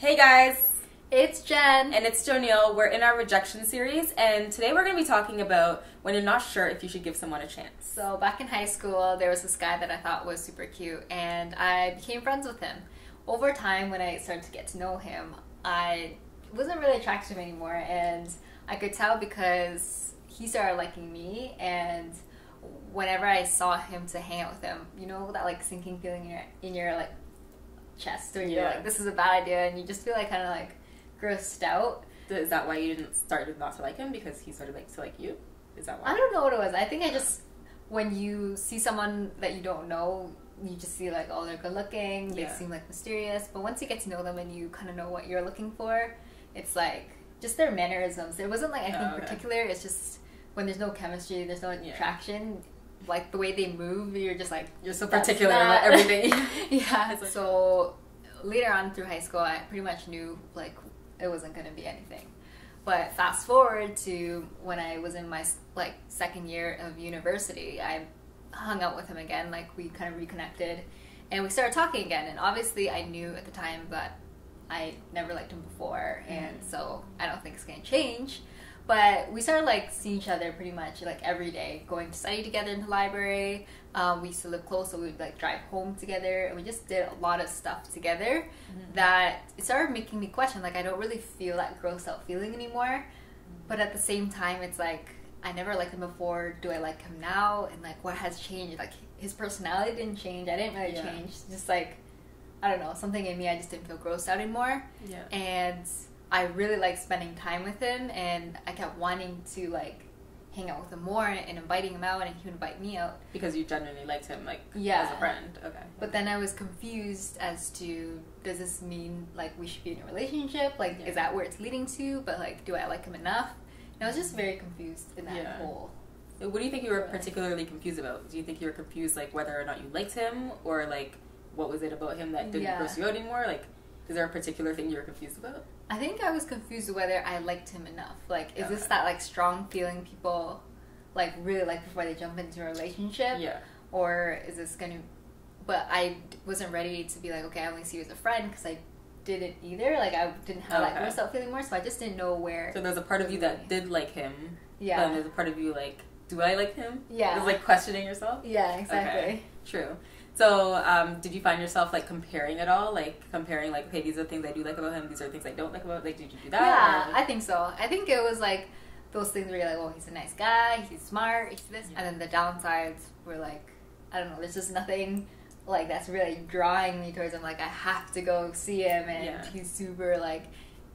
Hey guys! It's Jen. And it's Jonille. We're in our Rejection series, and today we're going to be talking about when you're not sure if you should give someone a chance. So back in high school, there was this guy that I thought was super cute, and I became friends with him. Over time, when I started to get to know him, I wasn't really attracted to him anymore, and I could tell because he started liking me, and whenever I saw him to hang out with him, you know that like sinking feeling in your like chest, where you're like, this is a bad idea, and you just feel like kind of like grossed out. Is that why you didn't start not to like him? Because he started to like you? Is that why? I don't know what it was. I think I just, when you see someone that you don't know, you just see like, oh, they're good looking, they seem like mysterious, but once you get to know them and you kind of know what you're looking for, it's like just their mannerisms. It wasn't like anything particular, it's just when there's no chemistry, there's no attraction, like the way they move, you're just like, you're so particular about everything. So later on through high school, I pretty much knew like it wasn't going to be anything. But fast forward to when I was in my like second year of university, I hung out with him again, like we kind of reconnected and we started talking again, and obviously I knew at the time that I never liked him before, and so I don't think it's going to change. But we started like seeing each other pretty much like every day, going to study together in the library. We used to live close, so we would like drive home together, and we just did a lot of stuff together that it started making me question, like I don't really feel that gross out feeling anymore. But at the same time, it's like I never liked him before. Do I like him now? And like what has changed? Like his personality didn't change. I didn't really change. Just like, I don't know, something in me, I just didn't feel grossed out anymore. And I really liked spending time with him, and I kept wanting to like hang out with him more and inviting him out, and he would invite me out. Because you genuinely liked him, like, as a friend. Okay. But then I was confused as to, does this mean like we should be in a relationship? Like, is that where it's leading to? But like, do I like him enough? And I was just very confused in that whole. What do you think you were particularly confused about? Do you think you were confused like whether or not you liked him, or like what was it about him that didn't gross you out anymore? Like, is there a particular thing you were confused about? I think I was confused whether I liked him enough. Like, is this that like strong feeling people like really like before they jump into a relationship? Or is this gonna? But I wasn't ready to be like, okay, I only see you as a friend, because I didn't either. Like, I didn't have that gross out feeling more, so I just didn't know where. So there's a part of you that did like him. And there's a part of you like, do I like him? It was like questioning yourself. Exactly. Okay. True. So, did you find yourself, like, comparing at all? Like, comparing, like, okay, these are the things I do like about him, these are the things I don't like about him. Like, did you do that? Yeah, I think so. I think it was, like, those things where you're like, oh, he's a nice guy, he's smart, he's this. And then the downsides were, like, I don't know, there's just nothing, like, that's really drawing me towards him. Like, I have to go see him, and he's super, like,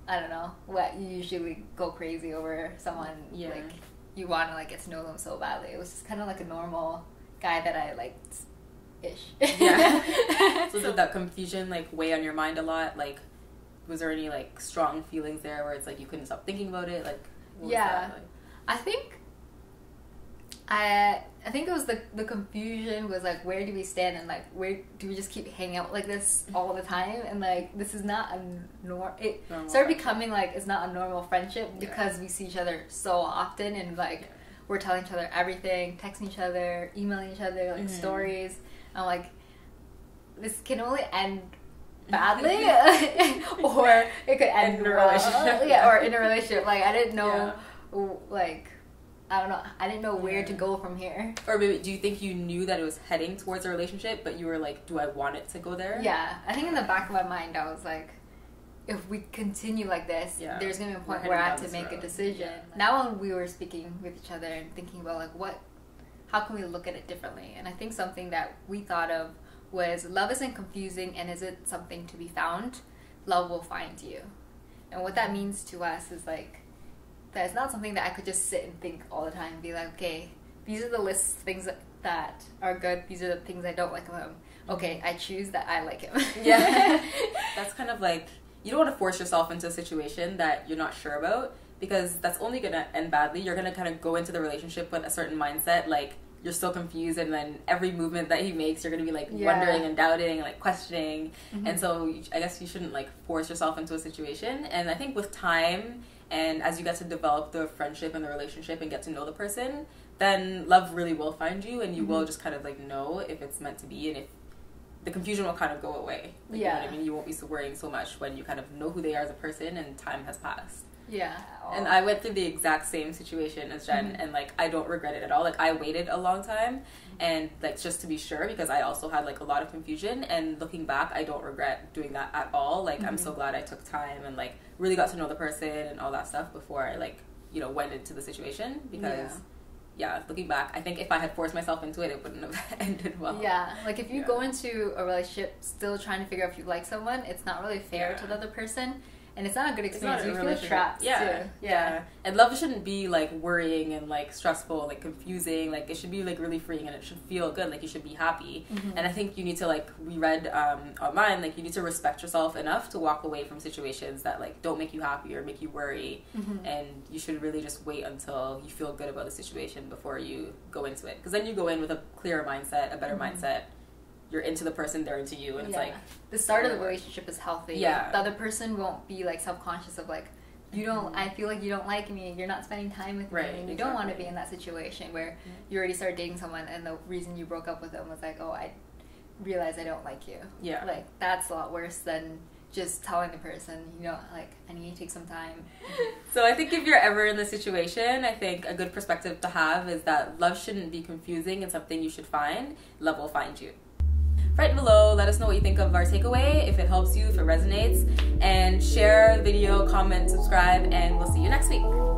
I don't know, what you usually go crazy over someone, like, you want to, like, get to know them so badly. It was just kind of like a normal guy that I liked. So did that confusion like weigh on your mind a lot? Like, was there any like strong feelings there where it's like you couldn't stop thinking about it? Like, what was that like? I think it was the confusion was like, where do we stand, and like where do we just keep hanging out like this all the time, and like this is not a normal started becoming like it's not a normal friendship because we see each other so often, and like we're telling each other everything, texting each other, emailing each other, like stories. I'm like, this can only end badly, or it could end in a relationship. or in a relationship. Like, I didn't know, like, I don't know, I didn't know where to go from here. Or maybe, do you think you knew that it was heading towards a relationship, but you were like, do I want it to go there? Yeah, I think in the back of my mind, I was like, if we continue like this, there's going to be a point where I have to make a decision. Now when we were speaking with each other and thinking about, like, how can we look at it differently? And I think something that we thought of was, love isn't confusing, and is it something to be found? Love will find you. And what that means to us is like, that it's not something that I could just sit and think all the time and be like, okay, these are the lists of things that are good, these are the things I don't like about him. Okay, I choose that I like him. That's kind of like, you don't want to force yourself into a situation that you're not sure about, because that's only going to end badly. You're going to kind of go into the relationship with a certain mindset, like you're still confused, and then every movement that he makes, you're going to be like wondering and doubting and like questioning. And so I guess you shouldn't like force yourself into a situation. And I think with time, and as you get to develop the friendship and the relationship and get to know the person, then love really will find you, and you will just kind of like know if it's meant to be, and if the confusion will kind of go away. Like, Yeah. You know what I mean? You won't be so worrying so much when you kind of know who they are as a person and time has passed. Yeah. And I went through the exact same situation as Jen, and like I don't regret it at all. Like I waited a long time, and like just to be sure, because I also had like a lot of confusion. And looking back, I don't regret doing that at all. Like I'm so glad I took time and like really got to know the person and all that stuff before I like went into the situation. Because looking back, I think if I had forced myself into it, it wouldn't have ended well. Yeah, like if you go into a relationship still trying to figure out if you like someone, it's not really fair to the other person. And it's not a good experience. You feel trapped too. Yeah. And love shouldn't be like worrying and like stressful, like confusing. Like it should be like really freeing and it should feel good. Like you should be happy. And I think you need to, like we read online, like you need to respect yourself enough to walk away from situations that like don't make you happy or make you worry. And you should really just wait until you feel good about the situation before you go into it. Because then you go in with a clearer mindset, a better mindset. You're into the person, they're into you, and it's like the start of the relationship is healthy. Yeah, the other person won't be like self-conscious of like you don't. I feel like you don't like me. You're not spending time with me. And you don't want to be in that situation where you already started dating someone, and the reason you broke up with them was like, oh, I realized I don't like you. Yeah, like that's a lot worse than just telling the person, like I need to take some time. So I think if you're ever in this situation, I think a good perspective to have is that love shouldn't be confusing and something you should find. Love will find you. Write below, let us know what you think of our takeaway, if it helps you, if it resonates, and share the video, comment, subscribe, and we'll see you next week.